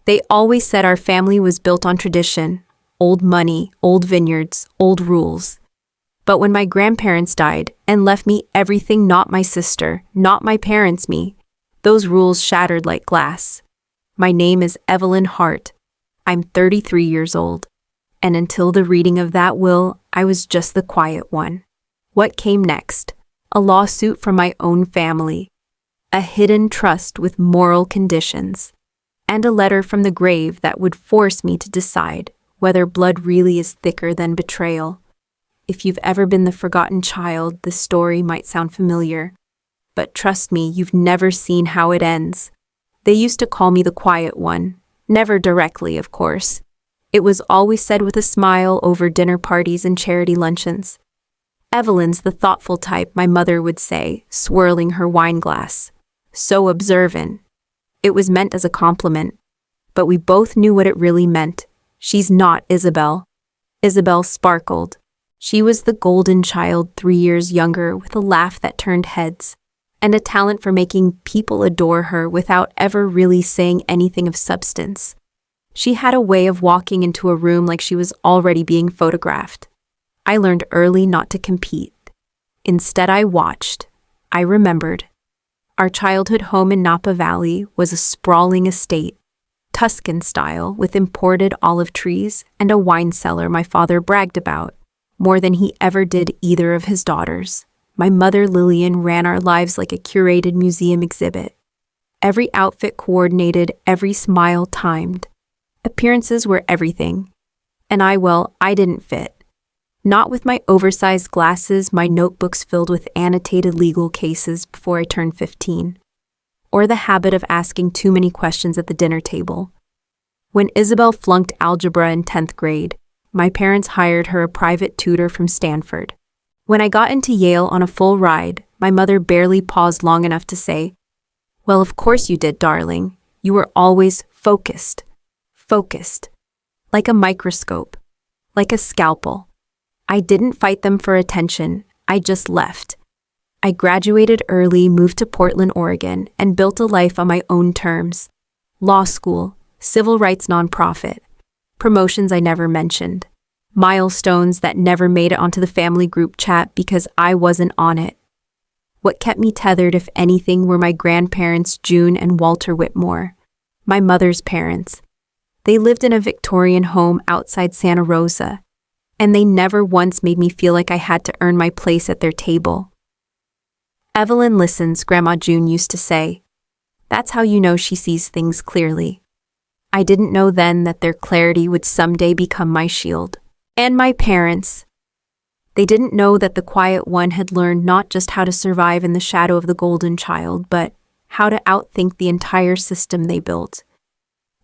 They always said our family was built on tradition, old money, old vineyards, old rules. But when my grandparents died and left me everything not my sister, not my parents me, those rules shattered like glass. My name is Evelyn Hart. I'm 33 years old. And until the reading of that will, I was just the quiet one. What came next? A lawsuit from my own family. A hidden trust with moral conditions. And a letter from the grave that would force me to decide whether blood really is thicker than betrayal. If you've ever been the forgotten child, this story might sound familiar. But trust me, you've never seen how it ends. They used to call me the quiet one. Never directly, of course. It was always said with a smile over dinner parties and charity luncheons. Evelyn's the thoughtful type, my mother would say, swirling her wine glass. So observant. It was meant as a compliment. But we both knew what it really meant. She's not Isabel. Isabel sparkled. She was the golden child 3 years younger with a laugh that turned heads, and a talent for making people adore her without ever really saying anything of substance. She had a way of walking into a room like she was already being photographed. I learned early not to compete. Instead, I watched. I remembered. Our childhood home in Napa Valley was a sprawling estate, Tuscan style, with imported olive trees and a wine cellar my father bragged about, more than he ever did either of his daughters. My mother, Lillian, ran our lives like a curated museum exhibit. Every outfit coordinated, every smile timed. Appearances were everything. And I didn't fit. Not with my oversized glasses, my notebooks filled with annotated legal cases before I turned 15. Or the habit of asking too many questions at the dinner table. When Isabel flunked algebra in 10th grade, my parents hired her a private tutor from Stanford. When I got into Yale on a full ride, my mother barely paused long enough to say, "Well, of course you did, darling. You were always focused. Focused. Like a microscope. Like a scalpel." I didn't fight them for attention. I just left. I graduated early, moved to Portland, Oregon, and built a life on my own terms. Law school, civil rights nonprofit, promotions I never mentioned, milestones that never made it onto the family group chat because I wasn't on it. What kept me tethered, if anything, were my grandparents, June and Walter Whitmore, my mother's parents. They lived in a Victorian home outside Santa Rosa, and they never once made me feel like I had to earn my place at their table. "Evelyn listens," Grandma June used to say. "That's how you know she sees things clearly." I didn't know then that their clarity would someday become my shield. And my parents. They didn't know that the quiet one had learned not just how to survive in the shadow of the golden child, but how to outthink the entire system they built.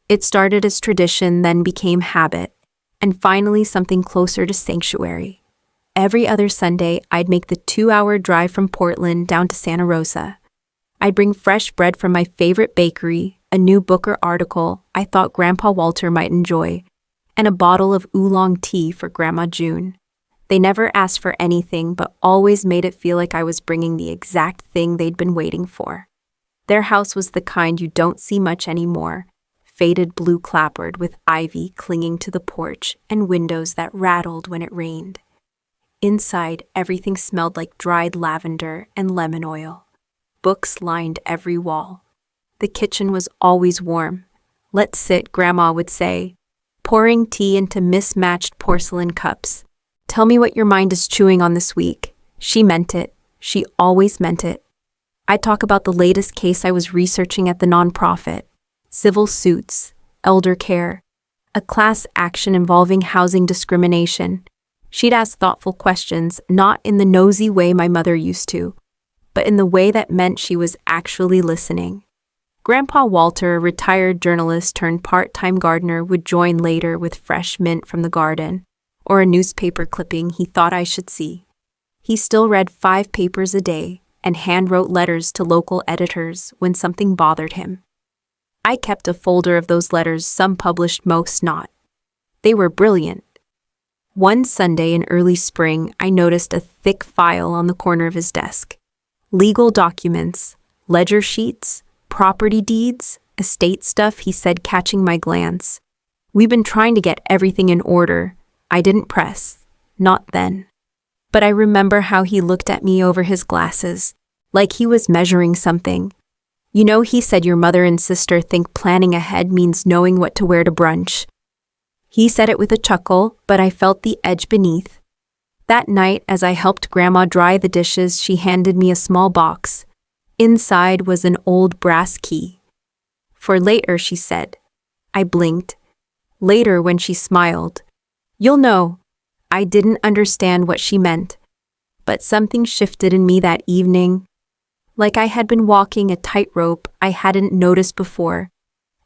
It started as tradition, then became habit, and finally something closer to sanctuary. Every other Sunday, I'd make the 2-hour drive from Portland down to Santa Rosa. I'd bring fresh bread from my favorite bakery, a new book or article I thought Grandpa Walter might enjoy, and a bottle of oolong tea for Grandma June. They never asked for anything, but always made it feel like I was bringing the exact thing they'd been waiting for. Their house was the kind you don't see much anymore, faded blue clapboard with ivy clinging to the porch and windows that rattled when it rained. Inside, everything smelled like dried lavender and lemon oil. Books lined every wall. The kitchen was always warm. "Let's sit," Grandma would say, pouring tea into mismatched porcelain cups. "Tell me what your mind is chewing on this week." She meant it. She always meant it. I'd talk about the latest case I was researching at the nonprofit. Civil suits, elder care, a class action involving housing discrimination. She'd ask thoughtful questions, not in the nosy way my mother used to, but in the way that meant she was actually listening. Grandpa Walter, a retired journalist turned part-time gardener, would join later with fresh mint from the garden, or a newspaper clipping he thought I should see. He still read 5 papers a day and hand-wrote letters to local editors when something bothered him. I kept a folder of those letters, some published, most not. They were brilliant. One Sunday in early spring, I noticed a thick file on the corner of his desk. Legal documents, ledger sheets, property deeds, estate stuff, he said, catching my glance. We've been trying to get everything in order. I didn't press. Not then. But I remember how he looked at me over his glasses, like he was measuring something. You know, he said your mother and sister think planning ahead means knowing what to wear to brunch. He said it with a chuckle, but I felt the edge beneath. That night, as I helped Grandma dry the dishes, she handed me a small box. Inside was an old brass key. For later, she said. I blinked. Later, when she smiled. You'll know. I didn't understand what she meant. But something shifted in me that evening. Like I had been walking a tightrope I hadn't noticed before,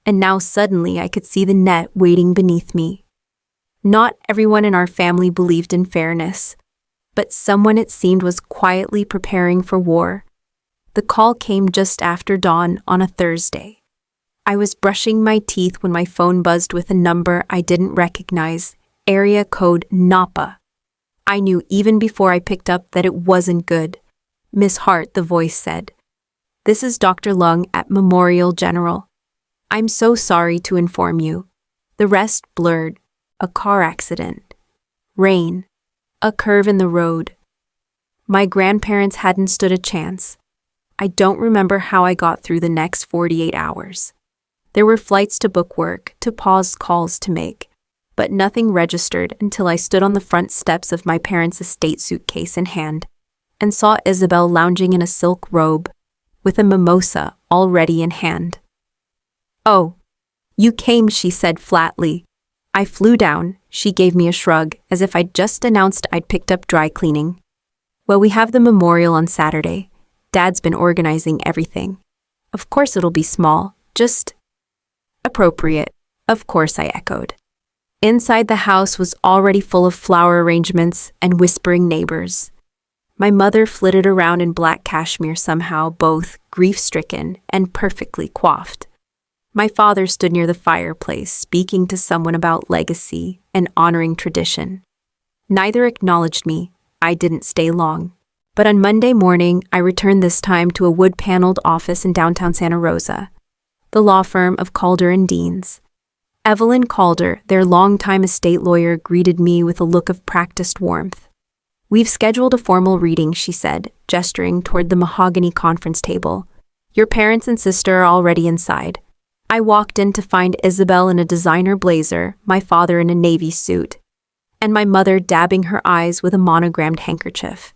and now suddenly I could see the net waiting beneath me. Not everyone in our family believed in fairness, but someone it seemed was quietly preparing for war. The call came just after dawn on a Thursday. I was brushing my teeth when my phone buzzed with a number I didn't recognize, area code Napa. I knew even before I picked up that it wasn't good. Miss Hart, the voice said. This is Dr. Lung at Memorial General. I'm so sorry to inform you. The rest blurred. A car accident. Rain. A curve in the road. My grandparents hadn't stood a chance. I don't remember how I got through the next 48 hours. There were flights to book work, to pause calls to make, but nothing registered until I stood on the front steps of my parents' estate, suitcase in hand, and saw Isabel lounging in a silk robe, with a mimosa already in hand. Oh, you came, she said flatly. I flew down. She gave me a shrug, as if I'd just announced I'd picked up dry cleaning. Well, we have the memorial on Saturday. Dad's been organizing everything. Of course it'll be small, just appropriate. Of course, I echoed. Inside the house was already full of flower arrangements and whispering neighbors. My mother flitted around in black cashmere, somehow both grief-stricken and perfectly coiffed. My father stood near the fireplace, speaking to someone about legacy and honoring tradition. Neither acknowledged me. I didn't stay long. But on Monday morning, I returned, this time to a wood-paneled office in downtown Santa Rosa, the law firm of Calder and Deans. Evelyn Calder, their longtime estate lawyer, greeted me with a look of practiced warmth. We've scheduled a formal reading, she said, gesturing toward the mahogany conference table. Your parents and sister are already inside. I walked in to find Isabel in a designer blazer, my father in a navy suit, and my mother dabbing her eyes with a monogrammed handkerchief.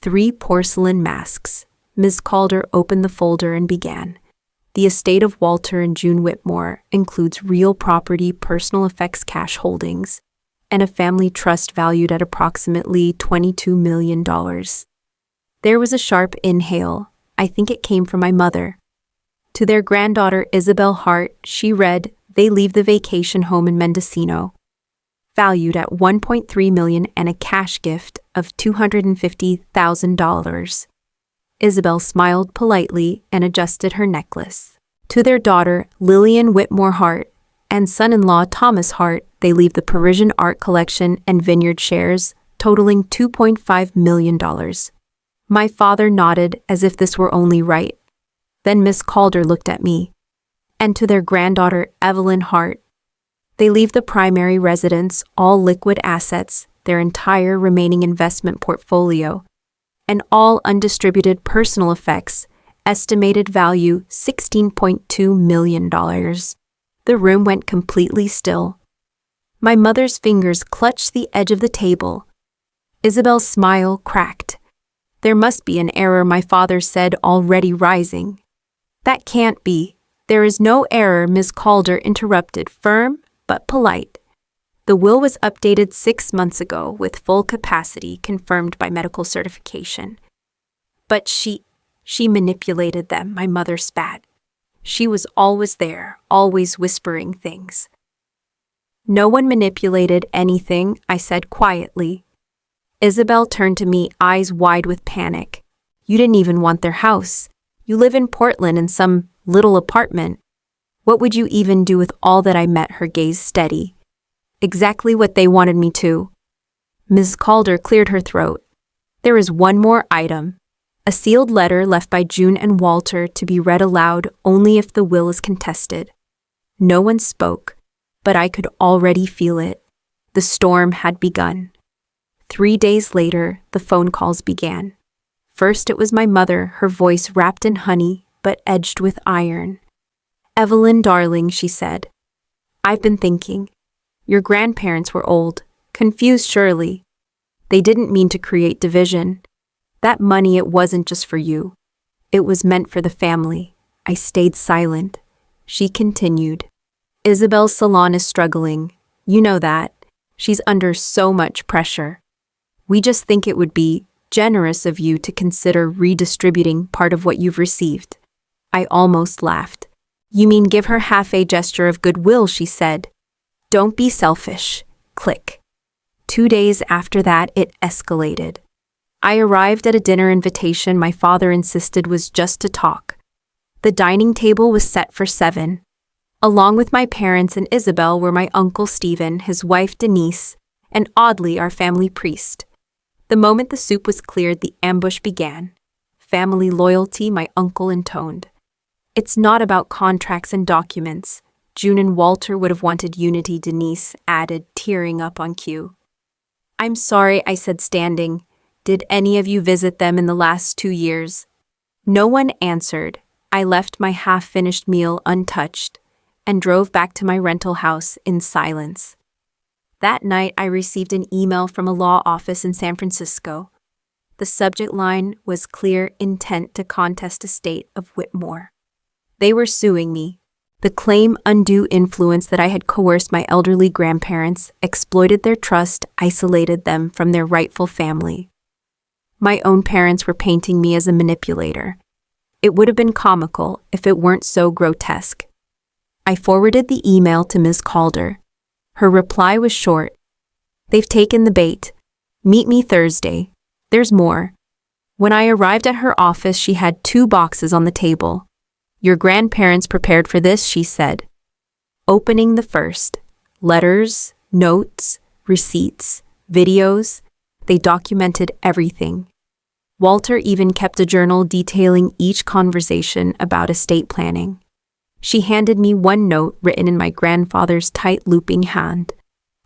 3 porcelain masks. Ms. Calder opened the folder and began. The estate of Walter and June Whitmore includes real property, personal effects cash holdings, and a family trust valued at approximately $22 million. There was a sharp inhale. I think it came from my mother. To their granddaughter Isabel Hart, she read, they leave the vacation home in Mendocino, valued at $1.3 million and a cash gift of $250,000. Isabel smiled politely and adjusted her necklace. To their daughter Lillian Whitmore Hart and son-in-law Thomas Hart, they leave the Parisian art collection and vineyard shares, totaling $2.5 million. My father nodded as if this were only right. Then Miss Calder looked at me. And to their granddaughter Evelyn Hart, they leave the primary residence, all liquid assets, their entire remaining investment portfolio, and all undistributed personal effects, estimated value $16.2 million. The room went completely still. My mother's fingers clutched the edge of the table. Isabel's smile cracked. There must be an error, my father said, already rising. That can't be. There is no error, Miss Calder interrupted, firm but polite. The will was updated 6 months ago with full capacity confirmed by medical certification. But she manipulated them, my mother spat. She was always there, always whispering things. No one manipulated anything, I said quietly. Isabel turned to me, eyes wide with panic. You didn't even want their house. You live in Portland in some little apartment. What would you even do with all that? I met her gaze steady. Exactly what they wanted me to. Ms. Calder cleared her throat. There is one more item. A sealed letter left by June and Walter to be read aloud only if the will is contested. No one spoke, but I could already feel it. The storm had begun. 3 days later, the phone calls began. First it was my mother, her voice wrapped in honey, but edged with iron. "Evelyn, darling," she said. "I've been thinking. Your grandparents were old, confused surely. They didn't mean to create division. That money, it wasn't just for you. It was meant for the family." I stayed silent. She continued. "Isabel's salon is struggling. You know that. She's under so much pressure. We just think it would be generous of you to consider redistributing part of what you've received." I almost laughed. "You mean give her half a gesture of goodwill," she said. "Don't be selfish." Click. 2 days after that, it escalated. I arrived at a dinner invitation my father insisted was just to talk. The dining table was set for 7. Along with my parents and Isabel were my uncle Stephen, his wife Denise, and oddly our family priest. The moment the soup was cleared, the ambush began. Family loyalty, my uncle intoned. "It's not about contracts and documents. June and Walter would have wanted unity," Denise added, tearing up on cue. "I'm sorry," I said, standing. "Did any of you visit them in the last 2 years?" No one answered. I left my half-finished meal untouched and drove back to my rental house in silence. That night, I received an email from a law office in San Francisco. The subject line was clear: intent to contest estate of Whitmore. They were suing me. The claim undue influence that I had coerced my elderly grandparents, exploited their trust, isolated them from their rightful family. My own parents were painting me as a manipulator. It would have been comical if it weren't so grotesque. I forwarded the email to Ms. Calder. Her reply was short. "They've taken the bait. Meet me Thursday. There's more." When I arrived at her office, she had 2 boxes on the table. "Your grandparents prepared for this," she said. Opening the first, letters, notes, receipts, videos, they documented everything. Walter even kept a journal detailing each conversation about estate planning. She handed me one note written in my grandfather's tight looping hand.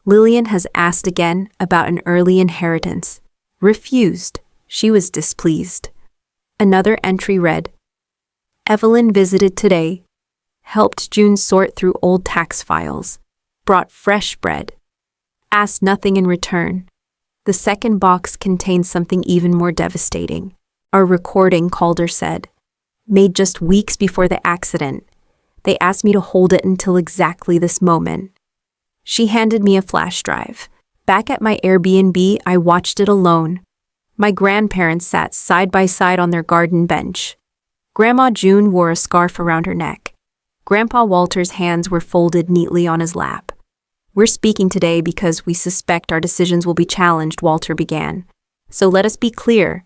"Lillian has asked again about an early inheritance. Refused. She was displeased." Another entry read, "Evelyn visited today. Helped June sort through old tax files. Brought fresh bread. Asked nothing in return." The second box contained something even more devastating. "Our recording," Calder said. "Made just weeks before the accident. They asked me to hold it until exactly this moment." She handed me a flash drive. Back at my Airbnb, I watched it alone. My grandparents sat side by side on their garden bench. Grandma June wore a scarf around her neck. Grandpa Walter's hands were folded neatly on his lap. "We're speaking today because we suspect our decisions will be challenged," Walter began. "So let us be clear."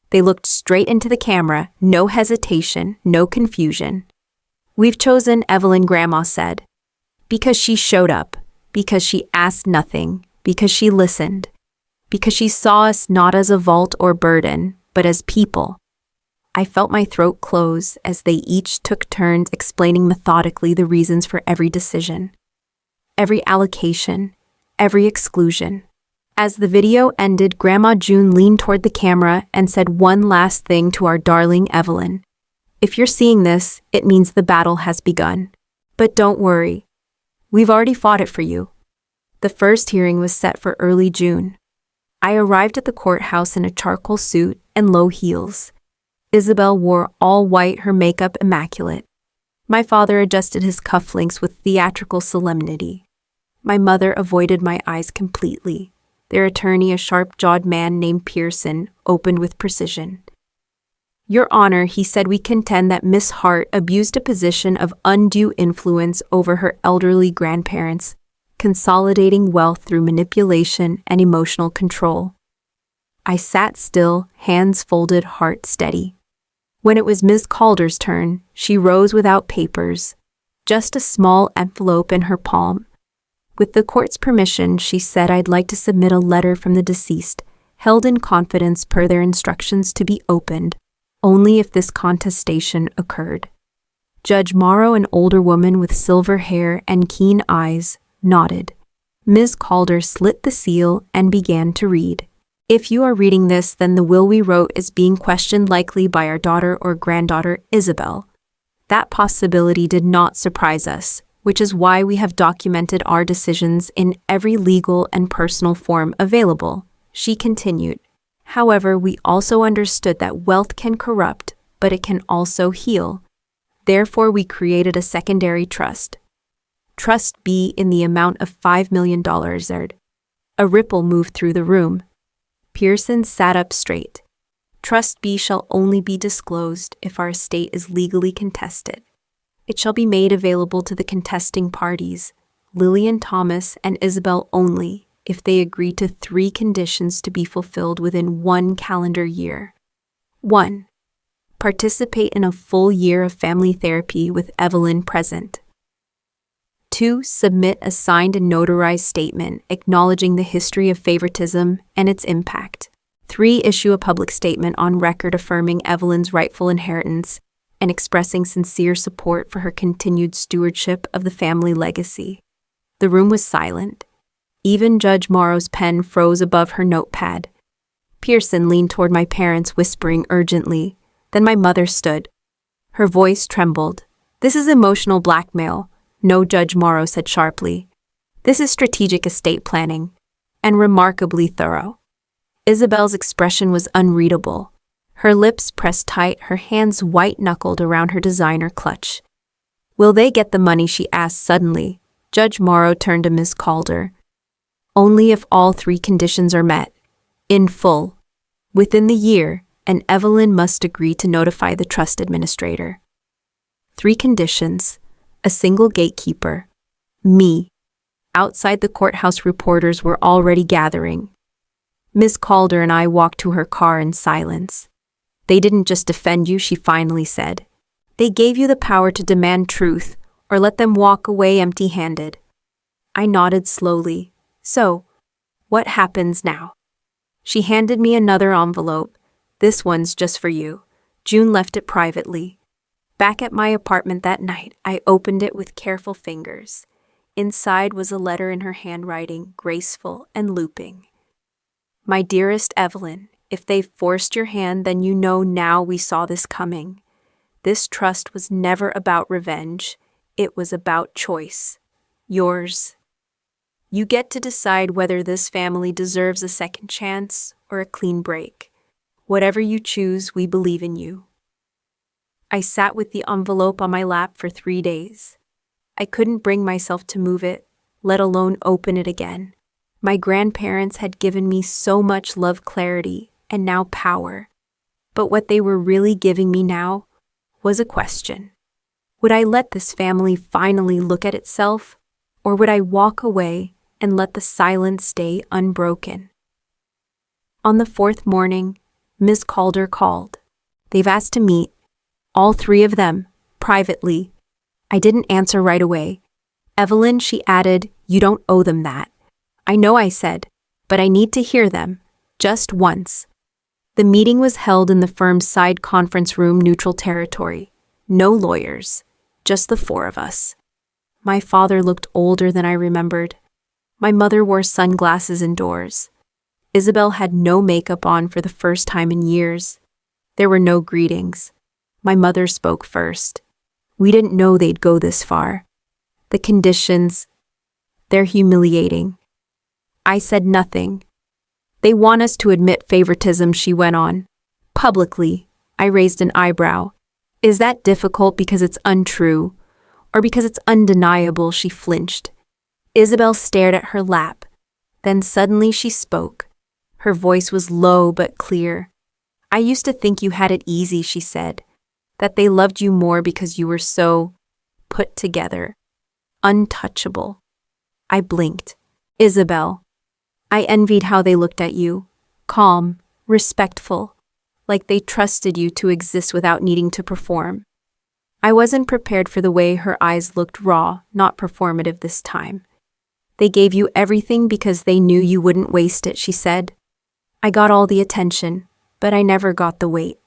They looked straight into the camera, no hesitation, no confusion. "We've chosen Evelyn," Grandma said, "because she showed up, because she asked nothing, because she listened, because she saw us not as a vault or burden, but as people." I felt my throat close as they each took turns explaining methodically the reasons for every decision, every allocation, every exclusion. As the video ended, Grandma June leaned toward the camera and said one last thing to our darling Evelyn. "If you're seeing this, it means the battle has begun. But don't worry. We've already fought it for you." The first hearing was set for early June. I arrived at the courthouse in a charcoal suit and low heels. Isabel wore all white, her makeup immaculate. My father adjusted his cufflinks with theatrical solemnity. My mother avoided my eyes completely. Their attorney, a sharp-jawed man named Pearson, opened with precision. "Your Honor," he said, "we contend that Miss Hart abused a position of undue influence over her elderly grandparents, consolidating wealth through manipulation and emotional control." I sat still, hands folded, heart steady. When it was Ms. Calder's turn, she rose without papers, just a small envelope in her palm. With the court's permission, she said, "I'd like to submit a letter from the deceased, held in confidence per their instructions to be opened only if this contestation occurred. Judge Morrow, an older woman with silver hair and keen eyes, nodded. Ms. Calder slit the seal and began to read. If you are reading this, then the will we wrote is being questioned, likely by our daughter or granddaughter, Isabel. That possibility did not surprise us, which is why we have documented our decisions in every legal and personal form available, she continued. However, we also understood that wealth can corrupt, but it can also heal. Therefore, we created a secondary trust. Trust B in the amount of $5 million. A ripple moved through the room. Pearson sat up straight. Trust B shall only be disclosed if our estate is legally contested. It shall be made available to the contesting parties, Lillian Thomas and Isabel only, if they agree to 3 conditions to be fulfilled within 1 calendar year. 1. Participate in a full year of family therapy with Evelyn present. 2. Submit a signed and notarized statement acknowledging the history of favoritism and its impact. 3. Issue a public statement on record affirming Evelyn's rightful inheritance and expressing sincere support for her continued stewardship of the family legacy. The room was silent. Even Judge Morrow's pen froze above her notepad. Pearson leaned toward my parents, whispering urgently. Then my mother stood. Her voice trembled. "This is emotional blackmail." "No," Judge Morrow said sharply. "This is strategic estate planning, and remarkably thorough." Isabel's expression was unreadable. Her lips pressed tight, her hands white-knuckled around her designer clutch. "Will they get the money?" she asked suddenly. Judge Morrow turned to Ms. Calder. "Only if all 3 conditions are met. In full. Within the year, and Evelyn must agree to notify the trust administrator." 3 conditions. A single gatekeeper. Me. Outside the courthouse, reporters were already gathering. Ms. Calder and I walked to her car in silence. "They didn't just defend you," she finally said. "They gave you the power to demand truth, or let them walk away empty-handed." I nodded slowly. "So, what happens now?" She handed me another envelope. "This one's just for you. June left it privately." Back at my apartment that night, I opened it with careful fingers. Inside was a letter in her handwriting, graceful and looping. "My dearest Evelyn, if they've forced your hand, then you know now we saw this coming. This trust was never about revenge. It was about choice. Yours. You get to decide whether this family deserves a second chance or a clean break. Whatever you choose, we believe in you." I sat with the envelope on my lap for 3 days. I couldn't bring myself to move it, let alone open it again. My grandparents had given me so much love, clarity, and now power. But what they were really giving me now was a question. Would I let this family finally look at itself, or would I walk away and let the silence stay unbroken? On the 4th morning, Ms. Calder called. "They've asked to meet. All 3 of them, privately." I didn't answer right away. "Evelyn," she added, "you don't owe them that." "I know," I said, "but I need to hear them, just once." The meeting was held in the firm's side conference room, neutral territory. No lawyers, just the 4 of us. My father looked older than I remembered. My mother wore sunglasses indoors. Isabel had no makeup on for the first time in years. There were no greetings. My mother spoke first. "We didn't know they'd go this far. The conditions, they're humiliating." I said nothing. "They want us to admit favoritism," she went on. "Publicly." I raised an eyebrow. "Is that difficult because it's untrue, or because it's undeniable?" She flinched. Isabel stared at her lap. Then suddenly she spoke. Her voice was low but clear. "I used to think you had it easy," she said. "That they loved you more because you were so put together, untouchable." I blinked. "Isabel, I envied how they looked at you. Calm, respectful, like they trusted you to exist without needing to perform." I wasn't prepared for the way her eyes looked, raw, not performative this time. "They gave you everything because they knew you wouldn't waste it," she said. "I got all the attention, but I never got the weight."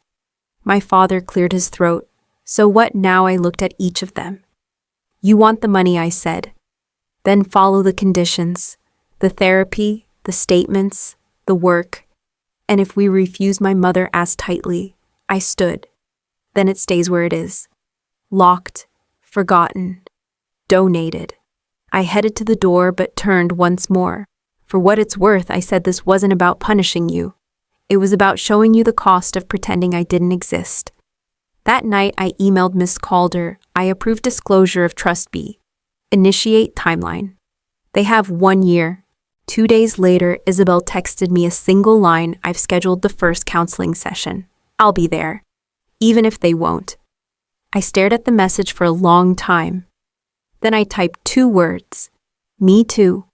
My father cleared his throat. So what now? I looked at each of them. You want the money, I said. Then follow the conditions. The therapy, the statements, the work. And if we refuse, my mother asked tightly. I stood. Then it stays where it is. Locked, forgotten, donated. I headed to the door but turned once more. For what it's worth, I said, this wasn't about punishing you. It was about showing you the cost of pretending I didn't exist. That night, I emailed Miss Calder. I approved disclosure of Trust B. Initiate timeline. They have 1 year. 2 days later, Isabel texted me a single line. I've scheduled the first counseling session. I'll be there. Even if they won't. I stared at the message for a long time. Then I typed 2 words. Me too.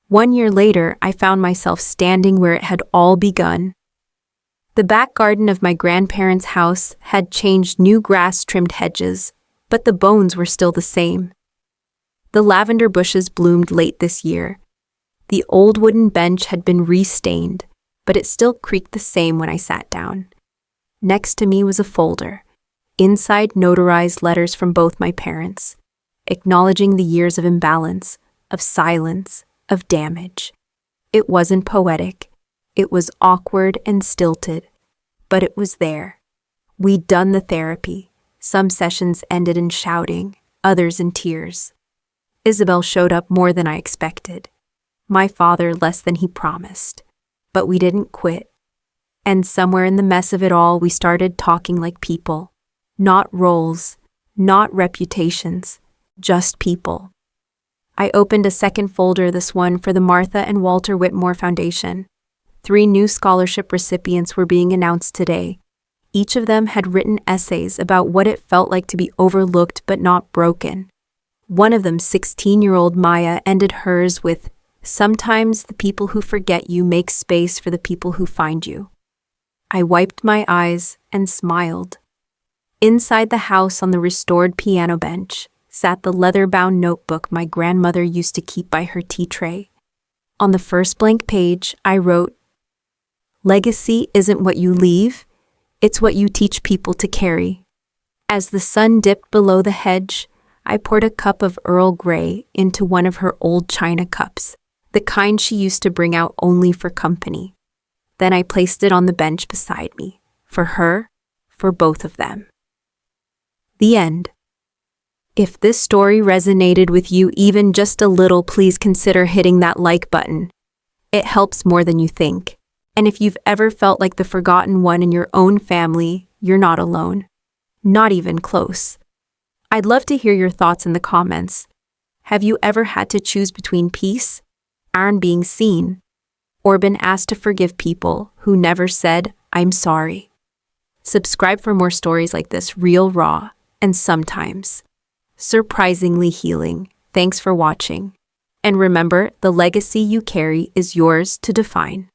1 year later, I found myself standing where it had all begun. The back garden of my grandparents' house had changed, new grass-trimmed hedges, but the bones were still the same. The lavender bushes bloomed late this year. The old wooden bench had been re-stained, but it still creaked the same when I sat down. Next to me was a folder. Inside, notarized letters from both my parents, acknowledging the years of imbalance, of silence, of damage. It wasn't poetic. It was awkward and stilted, but it was there. We'd done the therapy. Some sessions ended in shouting, others in tears. Isabel showed up more than I expected. My father less than he promised. But we didn't quit. And somewhere in the mess of it all, we started talking like people. Not roles, not reputations, just people. I opened a second folder, this one for the Martha and Walter Whitmore Foundation. 3 new scholarship recipients were being announced today. Each of them had written essays about what it felt like to be overlooked but not broken. One of them, 16-year-old Maya, ended hers with, "Sometimes the people who forget you make space for the people who find you." I wiped my eyes and smiled. Inside the house on the restored piano bench sat the leather-bound notebook my grandmother used to keep by her tea tray. On the first blank page, I wrote, "Legacy isn't what you leave, it's what you teach people to carry." As the sun dipped below the hedge, I poured a cup of Earl Grey into one of her old china cups, the kind she used to bring out only for company. Then I placed it on the bench beside me, for her, for both of them. The end. If this story resonated with you even just a little, please consider hitting that like button. It helps more than you think. And if you've ever felt like the forgotten one in your own family, you're not alone. Not even close. I'd love to hear your thoughts in the comments. Have you ever had to choose between peace and being seen, or been asked to forgive people who never said, "I'm sorry"? Subscribe for more stories like this, real, raw, and sometimes surprisingly healing. Thanks for watching. And remember, the legacy you carry is yours to define.